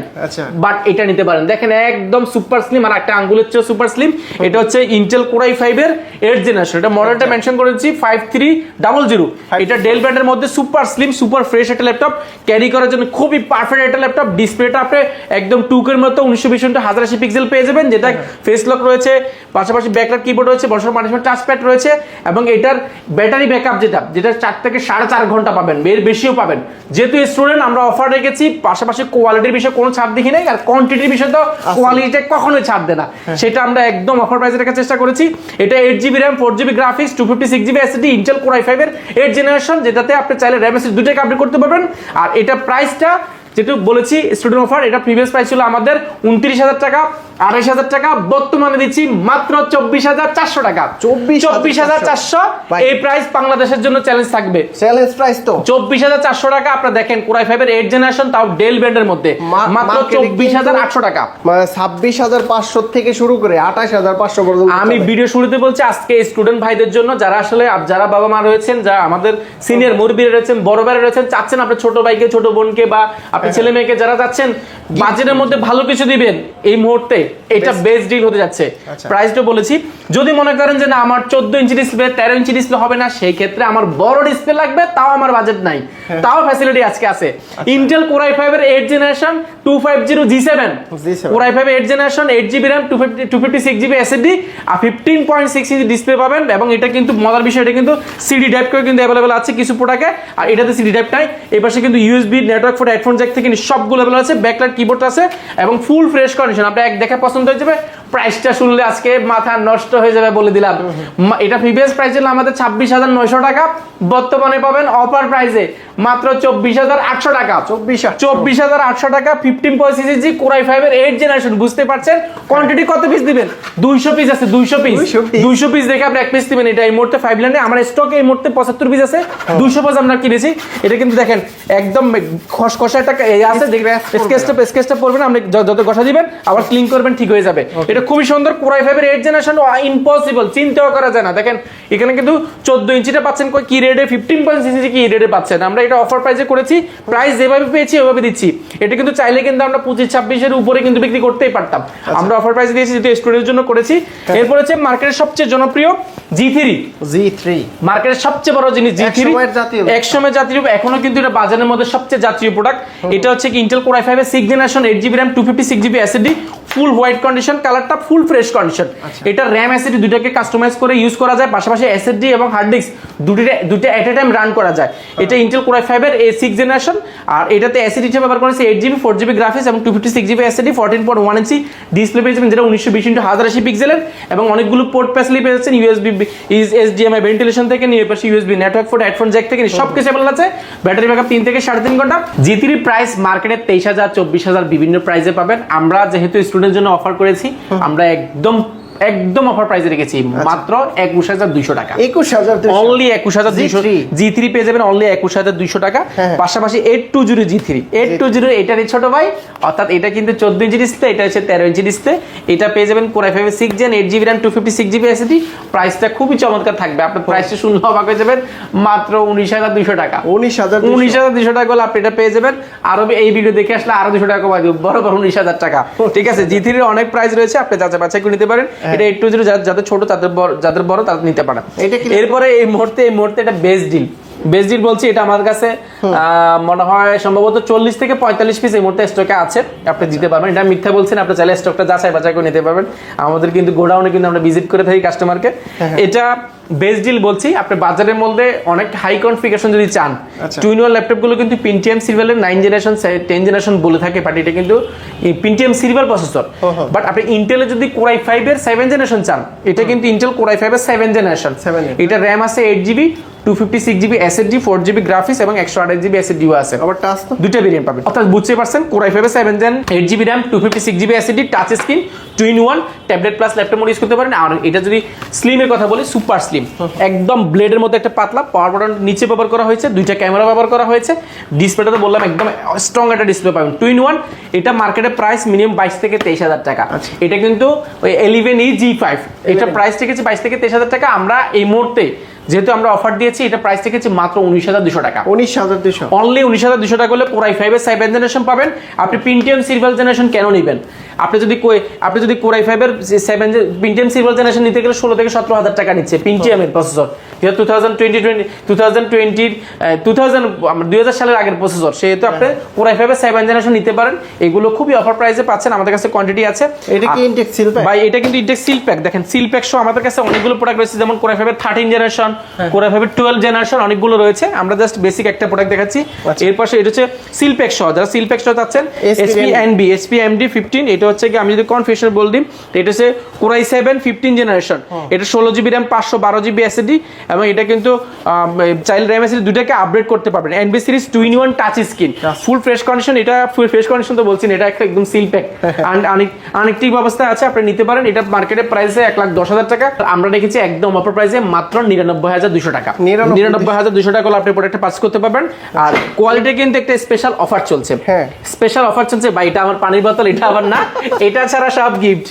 বাট এটা নিতে পারেন। দেখেন একদম সুপার স্লিম, আর একটা আঙ্গুলের চেয়ে সুপার স্লিম। এটা হচ্ছে ইন্টেল কোর i5 এর 8th জেনারেশন। এটা মডেলটা মেনশন করেছি 5300। এটা ডেল ব্র্যান্ডের মধ্যে সুপার স্লিম, সুপার ফ্রেশ একটা ল্যাপটপ, ক্যারি করার জন্য খুবই পারফেক্ট একটা ল্যাপটপ। ডিসপ্লেটা আপনি একদম টুকের মতো 1920 1080 পিক্সেল পেয়ে যাবেন, যেটা ফেস লক রয়েছে, পাশাপাশি ব্যাকলাইট কিবোর্ড রয়েছে, বসার ম্যানেজমেন্ট টাচপ্যাড রয়েছে, এবং এটার ব্যাটারি ব্যাকআপ যেটা 4 থেকে 4.5 ঘন্টা পাবেন, এর বেশিও পাবেন। যেহেতু স্টুডেন্ট আমরা অফার রেখেছি, পাশাপাশি কোয়ালিটির বিষয়ে কোনো ছাড় দেখি নাই, আর কোয়ান্টিটির বিষয়ে তো কোয়ালিটিটা কখনোই ছাড় দেয় না, সেটা আমরা একদম অফার প্রাইসে রাখার চেষ্টা করেছি। এটা 8GB RAM, 4GB graphics, 256GB SSD, Intel core i5 এর 8th জেনারেশন, যেটাতে আপনি চাইলে RAM SSD দুটোকে আপডেট করতে পারবেন। আর এটা প্রাইসটা যেটা বলেছি স্টুডেন্ট অফার, এটা প্রিভিয়াস প্রাইস ছিল আমাদের 29000 টাকা, 28000 টাকা, বর্তমানে দিচ্ছি মাত্র 24400 টাকা, 24400। এই প্রাইস বাংলাদেশের জন্য চ্যালেঞ্জ থাকবে, চ্যালেঞ্জ প্রাইস তো 24400 টাকা। আপনারা দেখেন কোর i5 এর 8th জেনারেশন, তাও ডেল ব্র্যান্ডের মধ্যে, মাত্র 24800 টাকা, মানে 26500 থেকে শুরু করে 28500 পর্যন্ত। আমি ভিডিও শুরুতে বলছি আজকে স্টুডেন্ট ভাইদের জন্য, যারা আসলে যারা বাবা মা রয়েছেন, যারা আমাদের সিনিয়র মুরব্বীরা রয়েছেন, বড় ভাইরা রয়েছেন, চাচ্ছেন আপনার ছোট ভাইকে, ছোট বোনকে বা ছেলে মেয়েকে যারা যাচ্ছেন বাজেটের মধ্যে ভালো কিছু দিবেন, এই মুহূর্তে এটা বেস্ট ডিল হতে যাচ্ছে। প্রাইসটা বলেছি, যদি মনে করেন যে না আমার 14 ইঞ্চি ডিসপ্লে 13 ইঞ্চি ডিসপ্লে হবে না, সেই ক্ষেত্রে আমার বড় ডিসপ্লে লাগবে, তাও আমার বাজেট নাই, তাও ফ্যাসিলিটি আজকে আছে। ইন্টেল কোর i5 এর 8th generation 250G7, core i5 এর 8th generation, 8GB RAM, 256GB SSD, আর 15.6 ইঞ্চি ডিসপ্লে পাবেন। এবং এটা কিন্তু মজার বিষয়, এটা কিন্তু সিডি ড্রাইভ করে কিন্তু অ্যাভেলেবল আছে কিছু প্রোডাক্টে, আর এটাতে সিডি ড্রাইভ নাই। এই পাশে কিন্তু USB, network four, headphone Jack থেকে সবগুলো অ্যাভেলেবল আছে, ব্যাকলাইট কিবোর্ড আছে এবং ফুল ফ্রেশ কন্ডিশন। আপনি এক দেখে পছন্দ হয়ে যাবে। প্রাইসটা শুনলে আজকে মাথা নষ্ট হয়ে যাবে বলে দিলাম। এটা প্রিভিয়াস প্রাইস ছিল আমাদের 26900 টাকা, বর্তমানে পাবেন অফার প্রাইসে মাত্র 24800 টাকা, 24800 টাকা। 15.6 কোর i5 এর 8th জেনারেশন। বুঝতে পারছেন কোয়ান্টিটি কত পিস দিবেন? 200 পিস আছে, 200 পিস দেখে আপনি এক পিস দিবেন। এটা এই মুহূর্তে 5 লাইনে আমার স্টকে এই মুহূর্তে 75 পিস আছে, 200 পিস আমরা কিনেছি। এটা কিন্তু দেখেন একদম খসখসা একটা আছে, দেখবেন স্কেচটা পড়বেন, আপনি যত ঘষা দিবেন আবার ক্লিন করবেন, ঠিক হয়ে যাবে। এটা খুবই সুন্দর। কোর i5 এর 8th জেনারেশন, ইম্পসিবল, চিন্তাও করা যায় না। দেখেন এখানে কিন্তু 14 ইঞ্চিটা পাচ্ছেন কি রেটে, 15.6 ইঞ্চি কি রেটে পাচ্ছেন। আমরা এটা অফার প্রাইসে করেছি, প্রাইস যেভাবে পেয়েছি ওইভাবে দিচ্ছি। এটা কিন্তু চাইলে কিন্তু আমরা 25-26 এর উপরে কিন্তু বিক্রি করতেই পারতাম, আমরা অফার প্রাইস দিয়েছি যেহেতু স্টুডেন্টের জন্য করেছি। এরপর হচ্ছে মার্কেটের সবচেয়ে জনপ্রিয় G3 মার্কেটের সবচেয়ে বড় জিনিস G3, একসময় জাতীয়, এখনো কিন্তু এটা বাজারের মধ্যে সবচেয়ে জাতীয় প্রোডাক্ট। এটা হচ্ছে কি ইন্টেল কোর i5 এর 6th generation 8GB RAM 256GB SSD, ফুল হোয়াইট কন্ডিশন, কালারটা ফুল ফ্রেশ কন্ডিশন। এটা RAM SSD দুটাকে কাস্টমাইজ করে ইউজ করা যায়, পাশাপাশি SSD এবং হার্ড ডিস্ক দুটো এট এ টাইম রান করা যায়। এটা ইন্টেল কোর i5 এর 6th জেনারেশন, আর এটাতে SSD হিসেবে ব্যবহার করেছে 8GB 4GB গ্রাফিক্স এবং 256GB SSD, 14.1 ইঞ্চি ডিসপ্লে পেয়ে যাবেন, যেটা 1920x1080 পিক্সেলের, এবং অনেকগুলো পোর্ট ফ্যাসিলিটি পেয়ে যাচ্ছেন, USB HDMI ভেন্টিলেশন থেকে নিয়ে পাশে USB network port, headphone Jack থেকে নিয়ে সবকিছু অ্যাভেলেবল আছে। ব্যাটারি ব্যাকআপ 3 থেকে 3.5 ঘন্টা। G3 প্রাইস মার্কেটে 23,000 24,000 বিভিন্ন প্রাইসে পাবেন। আমরা যেহেতু স্টুডেন্টের জন্য অফার করেছি, আমরা একদম অফার প্রাইসে রেখেছি মাত্র 21,200 টাকা, 21,200 অনলি 21,200। G3 পেয়ে যাবেন অনলি 21,200 টাকা। পাশাপাশি 820 G3 820 এটারই ছোট ভাই, অর্থাৎ এটা কিন্তু 14 ইঞ্চি ডিসপ্লে, এটা হচ্ছে 13 ইঞ্চি ডিসপ্লে। এটা পেয়ে যাবেন core i5 6 Gen 8GB RAM 256GB SSD। প্রাইসটা খুবই চমৎকার থাকবে, আপনার প্রাইসটা শুনলে অবাক হয়ে যাবেন, মাত্র 19,200 টাকা। 19,200 টাকা হলে আপনি এটা পেয়ে যাবেন। আরো এই ভিডিও দেখে আসলে আরো 200 টাকা কমাই দেব, বড় 19,000 টাকা। ঠিক আছে, G3 এর অনেক প্রাইস রয়েছে, আপনি যাচাই বাছাই করে নিতে পারেন। এটা 820 যাদের ছোট যাদের বড় তারা নিতে পারেন। এরপরে এই মুহূর্তে এটা বেস্ট ডিল বলছি, এটা আমার কাছে মনে হয় সম্ভবত 40 থেকে 45 পিস এই মুহূর্তে স্টকে আছে, আপনি দিতে পারবেন। এটা মিথ্যা বলছেন, আপনি চাইলে স্টকটা যাচাই বাছাই করে নিতে পারবেন। আমাদের কিন্তু গোডাউনে কিন্তু আমরা ভিজিট করে থাকি কাস্টমারকে। এটা বেস্ট ডিল বলছি, আপনি বাজারের মধ্যে অনেক হাই কনফিগারেশন যদি চান, টুইন-ওয়াল ল্যাপটপ গুলো কিন্তু Pentium সিরিয়ালের 9 জেনারেশন 10 জেনারেশন বলে থাকে, বাট এটা কিন্তু Pentium সিরিয়াল প্রসেসর। বাট আপনি ইন্টেলের যদি কোর i5 এর 7 জেনারেশন চান, এটা কিন্তু ইন্টেল কোর i5 এর 7 জেনারেশন। এটা RAM আছে 8GB 256GB SSD 4GB graphics এবং 128GB SSD আছে। আবার টাচ তো দুটো ভেরিয়েন্ট পাবেন, অর্থাৎ বুঝতে পারছেন কোর i5 এর 7 Gen 8GB RAM 256GB SSD touch screen twin-one tablet plus laptop mode use করতে পারেন। আর এটা যদি স্লিমের কথা বলি, সুপার স্লিম, একদম ব্লেডের মধ্যে একটা পাতলা, পাওয়ার বাটন নিচে ব্যবহার করা হয়েছে, দুইটা ক্যামেরা ব্যবহার করা হয়েছে। ডিসপ্লেটা তো বললাম একদম স্ট্রং একটা ডিসপ্লে পাবেন টুইন-ওয়ান। এটা মার্কেটে প্রাইস মিনিমাম 22 থেকে 23,000 টাকা। এটা কিন্তু ওই 11E G5, এটা প্রাইস রেখেছি 22 থেকে 23,000 টাকা। আমরা এই মুহূর্তে যেহেতু আমরা অফার দিয়েছি, এটা প্রাইস রেখেছি মাত্র 19,200 টাকা। 19,200 অনলি 19,200 টাকা হলে কোর i5 এর 7 জেনারেশন পাবেন। আপনি Pentium সিরিয়াল জেনারেশন কেন নেবেন? আপনি যদি কোর i5 এর 7 Pentium সিরিয়াল জেনারেশন নিতে গেলে 16 থেকে 17,000 টাকা নিচ্ছে Pentium এর প্রসেসর। যেহেতু 2000 সালের আগের প্রসেসর, সেহেতু আপনি কোর i5 এর 7 জেনারেশন নিতে পারেন। এগুলো খুবই অফার প্রাইসে পাচ্ছেন, আমাদের কাছে কোয়ান্টিটি আছে। এটা কি ইনটেক সিল প্যাক ভাই? এটা কিন্তু ইনটেক সিল প্যাক। দেখেন সিল প্যাক সহ আমাদের কাছে অনেকগুলো প্রোডাক্ট রয়েছে, যেমন কোর i5 এর 13 জেনারেশন, কোর i5 এর 12 জেনারেশন, অনেকগুলো রয়েছে। আমরা জাস্ট বেসিক একটা প্রোডাক্ট দেখাচ্ছি। এর পাশে এটা হচ্ছে সিল প্যাক সহ, যারা সিল প্যাক সহ চাচ্ছেন SPMD 15। এটা হচ্ছে কি আমি যদি কনফিগারেশন বল দিই, এটা হচ্ছে কোর i7 15 জেনারেশন, এটা 16GB RAM 512GB SSD, এবং এটা কিন্তু চাইল্ড RAM SSD দুটাকে আপডেট করতে পারবেন। NB series twin-one touch screen, full fresh condition. এটা ফুল ফ্রেশ কন্ডিশন তো বলছেন, এটা একটা একদম সিল প্যাক আনএক্টিভ অবস্থায় আছে, আপনি নিতে পারেন। এটা মার্কেটের প্রাইসে 1,10,000 টাকা, আমরা রেখেছি একদম অফার প্রাইসে মাত্র 99,200 টাকা। 99,200 টাকা হলে আপনি প্রোডাক্টটা পাস করতে পারবেন। আর কোয়ালিটি কিন্তু একটা স্পেশাল অফার চলছে, স্পেশাল অফার চলছে ভাই। এটা আমার পানির বোতল, এটা আবার না, এটা ছাড়া সব গিফট,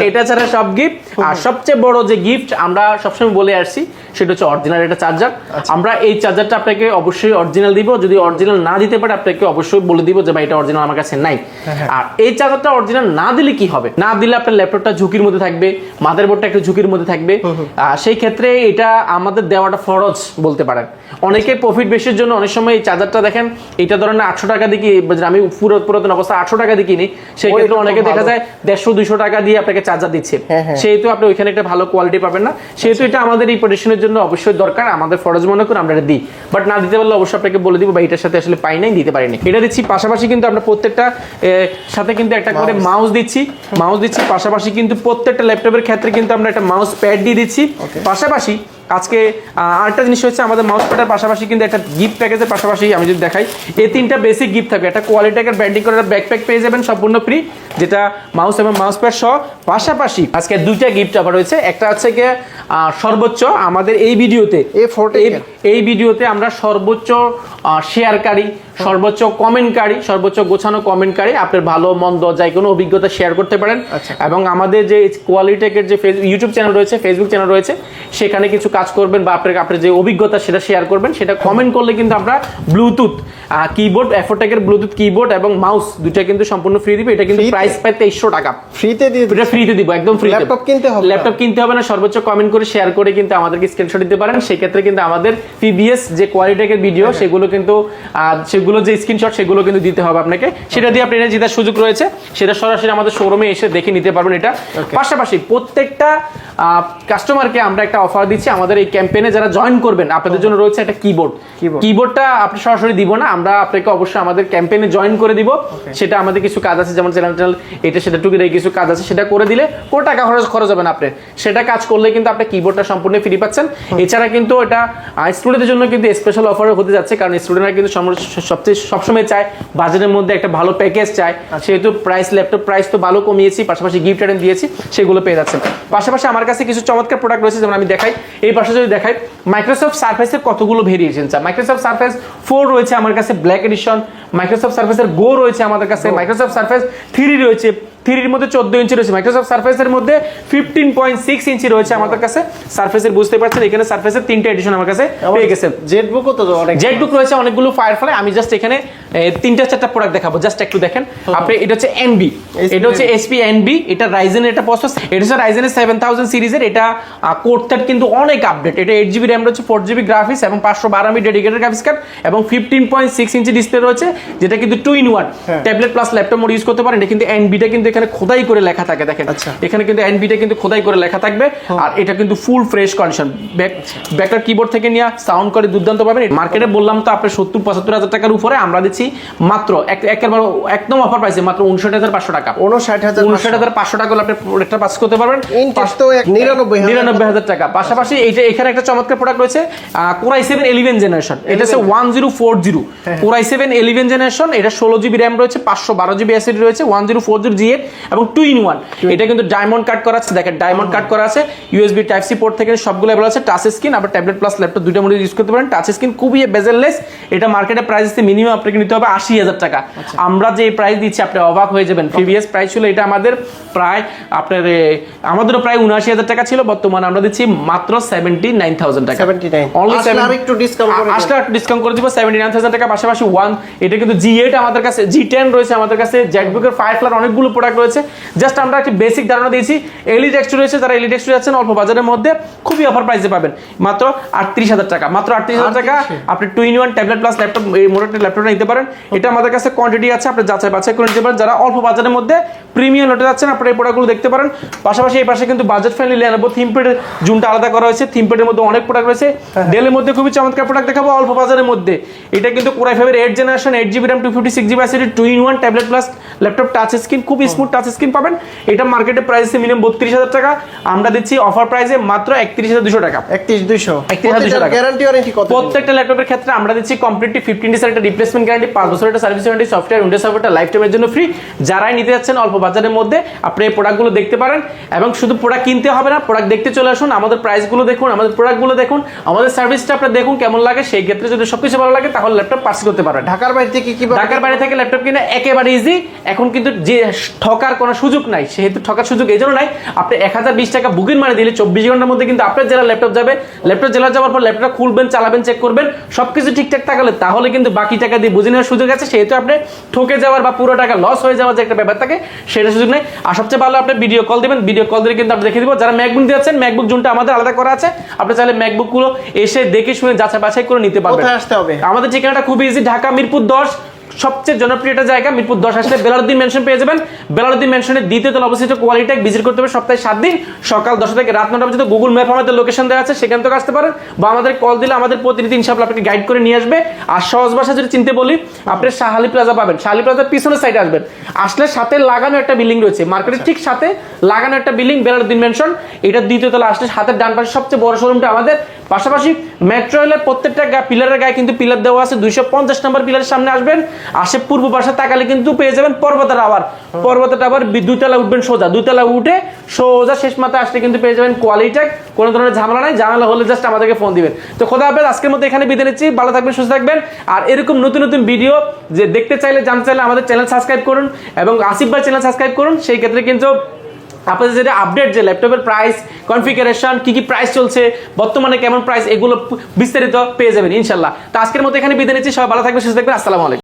এটা ছাড়া সব গিফট। আর সবচেয়ে বড় যে গিফট আমরা সবসময় বলে আসছি, সেটা হচ্ছে অরিজিনাল একটা চার্জার। আমরা এই চার্জারটা আপনাকে অবশ্যই অরিজিনাল দিব, যদি অরিজিনাল না দিতে পারে আপনাকে অবশ্যই বলে দিব যে ভাই এটা অরিজিনাল আমার কাছে নাই। আর এই চার্জারটা অরিজিনাল না দিলে কি হবে? না দিলে আপনার ল্যাপটপটা ঝুঁকির মধ্যে থাকবে, মাদারবোর্ডটা একটু ঝুঁকির মধ্যে থাকবে। সেই ক্ষেত্রে এটা আমাদের দেওয়াটা ফরজ বলতে পারেন। অনেকে প্রফিট বেশির জন্য অনেক সময় এই চার্জারটা দেখেন, এটা ধরেন 800 টাকা দিয়ে, আমি পুরাতন অবস্থা 800 টাকা দিয়ে কিনি, সেই ক্ষেত্রে অনেকে দেখা যায় 150-200 টাকা দিয়ে আপনাকে চার্জার দিচ্ছে, সেহেতু আপনি ওইখানে একটা ভালো কোয়ালিটি পাবেন না। সেহেতু এটা আমাদের এই প্রোডাকশনের জন্য অবশ্যই দরকার, আমাদের ফরজ মনে করে আমরা এটা দিই। বাট না দিতে পারলে অবশ্যই আপনাকে বলে দিব বা এটার সাথে আসলে পাই নাই, দিতে পারিনি। এটা দিচ্ছি, পাশাপাশি কিন্তু আমরা প্রত্যেকটা সাথে কিন্তু একটা করে মাউস দিচ্ছি, পাশাপাশি কিন্তু প্রত্যেকটা ল্যাপটপের ক্ষেত্রে কিন্তু আমরা একটা মাউস প্যাড দিয়ে দিচ্ছি। পাশাপাশি আজকে আরেকটা জিনিস হচ্ছে, আমাদের মাউস প্যাডের পাশাপাশি কিন্তু একটা গিফট প্যাকেজের পাশাপাশি আমি যদি দেখাই, এই 3টা বেসিক গিফট থাকবে। একটা কোয়ালিটিকের ব্র্যান্ডিং করা ব্যাকপ্যাক পেয়ে যাবেন সম্পূর্ণ ফ্রি, যেটা মাউস এবং মাউস প্যাড সহ। পাশাপাশি আজকে 2টা গিফট আবার রয়েছে। একটা হচ্ছে কি সর্বোচ্চ আমাদের এই ভিডিওতে আমরা সর্বোচ্চ শেয়ারকারী, সর্বোচ্চ কমেন্টকারী, সর্বোচ্চ গোছানো কমেন্টকারী, আপনার ভালো মন্দ যাই কোনো অভিজ্ঞতা শেয়ার করতে পারেন। এবং আমাদের যে কোয়ালিটেকের যে ইউটিউব চ্যানেল রয়েছে, ফেসবুক চ্যানেল রয়েছে, সেখানে কিছু কাজ করবেন বা আপনার যে অভিজ্ঞতা সেটা শেয়ার করবেন, সেটা কমেন্ট করলে কিন্তু আমরা ব্লুটুথ কিবোর্ড, অ্যাফোটেকের ব্লুটুথ কিবোর্ড এবং মাউস দুইটা কিন্তু সম্পূর্ণ ফ্রি দিব। এটা কিন্তু প্রাইস পায় 2300 টাকা। ফ্রিতে দিয়ে এটা ফ্রিতে দিব, একদম ফ্রি। ল্যাপটপ কিনতে হবে, ল্যাপটপ কিনতে হবে না, সর্বোচ্চ কমেন্ট করে শেয়ার করে কিন্তু আমাদেরকে স্ক্রিনশট দিতে পারেন। সেই ক্ষেত্রে কিন্তু আমাদের প্রিভিয়াস যে কোয়ালিটির ভিডিও সেগুলো কিন্তু সেগুলো যে স্ক্রিনশট সেগুলো কিন্তু দিতে হবে আপনাকে, সেটা দিয়ে আপনি এটা জেতার সুযোগ রয়েছে, সেটা সরাসরি আমাদের শোরুমে এসে দেখে নিতে পারবেন এটা। পাশাপাশি প্রত্যেকটা কাস্টমারকে আমরা একটা অফার দিচ্ছি আমাদের এই ক্যাম্পেইনে, যারা জয়েন করবেন আপনাদের জন্য রয়েছে একটা কিবোর্ড। কিবোর্ডটা আপনি সরাসরি দিব না, আমরা আপনাকে অবশ্যই আমাদের ক্যাম্পেইনে জয়েন করে দিব। সেটা আমাদের কিছু কাজ আছে, যেমন চ্যানেল এটা সেটা টুকিটাকি কিছু কাজ আছে, সেটা করে দিলে কোনো টাকা খরচ হবে না আপনার। সেটা কাজ করলে কিন্তু আপনি কিবোর্ডটা সম্পূর্ণ ফ্রি পাচ্ছেন। এছাড়া কিন্তু এটা স্টুডেন্টদের জন্য কিন্তু স্পেশাল অফার হতে যাচ্ছে, কারণ স্টুডেন্টরা কিন্তু সবসময় চায় বাজেটের মধ্যে একটা ভালো প্যাকেজ চায়, সেহেতু ল্যাপটপ প্রাইস তো ভালো কমিয়েছি, পাশাপাশি গিফট আইটেম দিয়েছি, সেগুলো পেয়ে যাচ্ছেন। পাশাপাশি আমার কাছে কিছু চমৎকার প্রোডাক্ট রয়েছে, যেমন আমি দেখাই, এই পাশে যদি দেখাই মাইক্রোসফট সারফেসের কতগুলো ভেরিয়েশন চাই। মাইক্রোসফট সারফেস 4 রয়েছে আমার কাছে ব্ল্যাক এডিশন, মাইক্রোসফট সারফেসের গো রয়েছে আমাদের কাছে, মাইক্রোসফট সারফেস 3 রয়েছে, 3 মধ্যে 14 ইঞ্চি রয়েছে, মাইক্রোসফট সারফেসের মধ্যে 15.6 ইঞ্চি রয়েছে আমাদের কাছে। সারফেসের বুঝতে পারছেন এখানে সারফেসের 3টা এডিশন আমার কাছে পেয়ে গেছেন। জেটবুকও তো অনেক, জেটবুক রয়েছে অনেকগুলো ফায়ারফ্লাই। আমি জাস্ট এখানে 3-4টা প্রোডাক্ট দেখাবো, জাস্ট একটু দেখেন আপনি। এটা হচ্ছে এনবি, এটা হচ্ছে এসপি এনবি, এটা রাইজেনের এটা প্রসেসর, এটা হচ্ছে রাইজেনের 7000 সিরিজের। এটা কোর থার্ড কিন্তু অনেক আপডেট। এটা 8GB র্যাম রয়েছে, 4GB গ্রাফিক্স এবং 512 MB ডেডিকেটেড গ্রাফিক্স কার্ড এবং 15.6 ইঞ্চি ডিসপ্লে রয়েছে, যেটা কিন্তু 2-in-1 tablet plus laptop mode use করতে পারেন। এটা কিন্তু এনবিটা কিন্তু এখানে খোদাই করে লেখা থাকে, দেখেন এখানে কিন্তু এনবিটা কিন্তু খোদাই করে লেখা থাকবে। আর এটা কিন্তু ফুল ফ্রেশ কন্ডিশন, ব্যাকটার কিবোর্ড থেকে নিয়ে সাউন্ড করে দুর্দান্ত পাবেন। মার্কেটে বললাম তো আপনার 70-75 হাজার টাকার উপরে, আমরা দিচ্ছি মাত্র একেবারে একদম অফার প্রাইসে মাত্র 59,500 টাকা। 59,500 টাকা হলে আপনি প্রোডাক্টটা পাস করতে পারবেন, 99,000 টাকা। পাশাপাশি এখানে একটা চমৎকার প্রোডাক্ট রয়েছে Core i7 11 জেনারেশন, এটা হচ্ছে 1040 Core i7 11 জেনারেশন। এটা 16GB র্যাম রয়েছে, 512GB এসএসডি রয়েছে, 1040 G8 এবং 2-in-1। এটা কিন্তু ডায়মন্ড কাট করা আছে, দেখেন ডায়মন্ড কাট করা আছে। ইউএসবি টাইপ সি পোর্ট থেকে সবগুলো अवेलेबल আছে। টাচ স্ক্রিন, আবার ট্যাবলেট প্লাস ল্যাপটপ দুইটা মোডে ইউজ করতে পারেন। টাচ স্ক্রিন খুবই বেজেললেস। এটা মার্কেটে প্রাইস আছে মিনিমাম আপনাকে নিতে হবে 80,000 টাকা। আমরা যে প্রাইস দিচ্ছি আপনি অবাক হয়ে যাবেন। প্রিভিয়াস প্রাইস ছিল এটা আমাদের প্রায় আমাদেরও প্রায় 79,000 টাকা ছিল, বর্তমানে আমরা দিচ্ছি মাত্র 79,000 টাকা। আসলে আরেকটু ডিসকাউন্ট করে দিব 79,000 টাকা। পাশাপাশি এটা কিন্তু G8 আমাদের কাছে, G10 রয়েছে আমাদের কাছে, জেটবুকের ফায়ারফ্লাই অনেকগুলো প্রোডাক্ট রয়েছে। জাস্ট আমরা একটা বেসিক ধারণা দিয়েছি। এলিট এক্সট্রু রয়েছে, যারা এলিট এক্সট্রু যাচ্ছেন অল্প বাজারের মধ্যে খুবই অফার প্রাইসে পাবেন মাত্র 38,000 টাকা। মাত্র 38,000 টাকা আপনি 2-in-1 ট্যাবলেট প্লাস ল্যাপটপ এই মডেলের ল্যাপটপটা নিতে পারেন। এটা আমাদের কাছে কোয়ান্টিটি আছে, আপনি যাচাই বাছাই করে নিতে পারেন। যারা অল্প বাজারের মধ্যে প্রিমিয়াম লটে যাচ্ছেন আপনারা এই প্রোডাক্টগুলো দেখতে পারেন। পাশাপাশি এই পাশে কিন্তু বাজেট ফ্রেন্ডলি Lenovo থিমপ্যাডের জুনটা আলাদা করা হয়েছে। থিমপ্যাডের মধ্যে অনেক প্রোডাক্ট রয়েছে। ডেলের মধ্যে খুবই চমৎকার প্রোডাক্ট দেখাবো অল্প বাজারের মধ্যে। এটা কিন্তু Core i5 8 generation, 8GB RAM, 256GB SSD, 2-in-1 tablet plus laptop touch screen, খুব স্মুথ টাচ স্ক্রিন পাবেন। এটা মার্কেটে প্রাইস আছে মিনিমাম 32,000 টাকা, আমরা দিচ্ছি অফার প্রাইসে মাত্র 31,200 টাকা। 31,200 টাকা। গ্যারান্টি ওয়ারেন্টি কত? প্রত্যেকটা ল্যাপটপের ক্ষেত্রে আমরা দিচ্ছি কমপ্লিটলি 15 ডেজ একটা রিপ্লেসমেন্ট গ্যারান্টি, 5 বছরের একটা সার্ভিস ওয়ারেন্টি, সফটওয়্যার উইন্ডোজ সাপোর্টটা লাইফ টাইমের জন্য ফ্রি। যারাই নিতে যাচ্ছেন অল্প বাজারের মধ্যে আপনি এই প্রোডাক্টগুলো দেখতে পারেন, এবং শুধু প্রোডাক্ট কিনতে হবে না, প্রোডাক্ট দেখতে চলে আসুন, আমাদের প্রাইসগুলো দেখুন, আমাদের প্রোডাক্টগুলো দেখুন, আমাদের সার্ভিসটা আপনি দেখুন কেমন লাগে। সেই ক্ষেত্রে যদি সবকিছু ভালো লাগে তাহলে ল্যাপটপ পারচেজ করতে পারবেন। ঢাকার বাইরে থেকে কি? ঢাকার বাইরে থেকে ল্যাপটপ কিনে একেবারে ইজি। এখন কিন্তু যে ঠকার কোনো সুযোগ নাই, সেহেতু ঠকার সুযোগ এই জন্য নাই, আপনি 1020 টাকা বুকিং মানে দিলে 24 ঘন্টার মধ্যে কিন্তু আপনার জেলা ল্যাপটপ যাবে। ল্যাপটপ জেলা যাওয়ার পর ল্যাপটপটা খুলবেন, চালাবেন, চেক করবেন, সবকিছু ঠিকঠাক থাকলে তাহলে কিন্তু বাকি টাকা দিয়ে বুঝে নেওয়ার সুযোগ আছে। সেহেতু আপনি ঠকে যাওয়ার বা পুরো টাকা লস হয়ে যাওয়ার যে একটা ব্যাপার থাকে সেটা সুযোগ নেই। আর সবচেয়ে ভালো আপনি ভিডিও কল দিবেন, ভিডিও কল দিয়ে কিন্তু আপনি দেখে দিব। যারা ম্যাকবুক দিচ্ছেন, ম্যাকবুক জোনটা আমাদের আলাদা করা আছে, আপনি চাইলে ম্যাকবুকগুলো এসে দেখে শুনে যাচাই বাছাই করে নিতে পারবেন। কোথায় আসতে হবে? আমাদের ঠিকানাটা খুব ইজি, ঢাকা মিরপুর 10, সবচেয়ে জনপ্রিয় একটা জায়গা। মিরপুর 10 আসলে বেলালউদ্দিন মেনশন পেয়ে যাবেন। বেলালউদ্দিন মেনশনের দ্বিতীয় তলা অবস্থিত কোয়ালিটেক ভিজিট করতে হবে সপ্তাহে 7 দিন, সকাল 10টা থেকে রাত 9টা পর্যন্ত। গুগল ম্যাপ আমাদের লোকেশন দেওয়া আছে, সেখান থেকে আসতে পারেন, বা আমাদের কল দিলে আমাদের প্রতিনিধি ইনশাআল্লাহ আপনাকে গাইড করে নিয়ে আসবে। আর সহজ ভাষা যদি চিনতে বলি, আপনি শাহালি প্লাজা পাবেন। শাহালি প্লাজার পিছনের সাইডে আসবেন, আসলে সাথে লাগানো একটা বিল্ডিং রয়েছে, মার্কেটের ঠিক সাথে লাগানো একটা বিল্ডিং বেলালউদ্দিন মেনশন। এটা দ্বিতীয় তলা আসলে হাতের ডান পাশে সবচেয়ে বড় শোরুমটা আমাদের। পাশাপাশি মেট্রো রেলের প্রত্যেকটা পিলারের গায়ে কিন্তু পিলার দেওয়া আছে। 250 নম্বর পিলারের সামনে আসবেন, আসে পূর্ব পাশে তাকালে কিন্তু পেয়ে যাবেন পর্বতের টাওয়ার। পর্বতের টাওয়ার 2 তলা উঠবেন সোজা, 2 তলা উঠে সোজা শেষ মাথায় আসলে কিন্তু পেয়ে যাবেন কোয়ালিটেক। কোনো ধরনের ঝামেলা নাই, ঝামেলা হলে জাস্ট আমাদেরকে ফোন দিবেন। তো খোদা হাফেজ, আজকের মতো এখানে বিদায় নিচ্ছি। ভালো থাকবেন, সুস্থ থাকবেন। আর এরকম নতুন নতুন ভিডিও যে দেখতে চাইলে, জানতে চাইলে আমাদের চ্যানেল সাবস্ক্রাইব করুন, এবং আসিফ ভাই চ্যানেল সাবস্ক্রাইব করুন। সেই ক্ষেত্রে কিন্তু আপনাদের যেটা আপডেট যে ল্যাপটপের প্রাইস কনফিগারেশন কি কি প্রাইস চলছে বর্তমানে কেমন প্রাইস এগুলো বিস্তারিত পেয়ে যাবেন ইনশাল্লাহ। তো আজকের মতো এখানে বিদায় নিচ্ছি, সবাই ভালো থাকবেন, সুস্থ থাকবেন, আসসালামু আলাইকুম।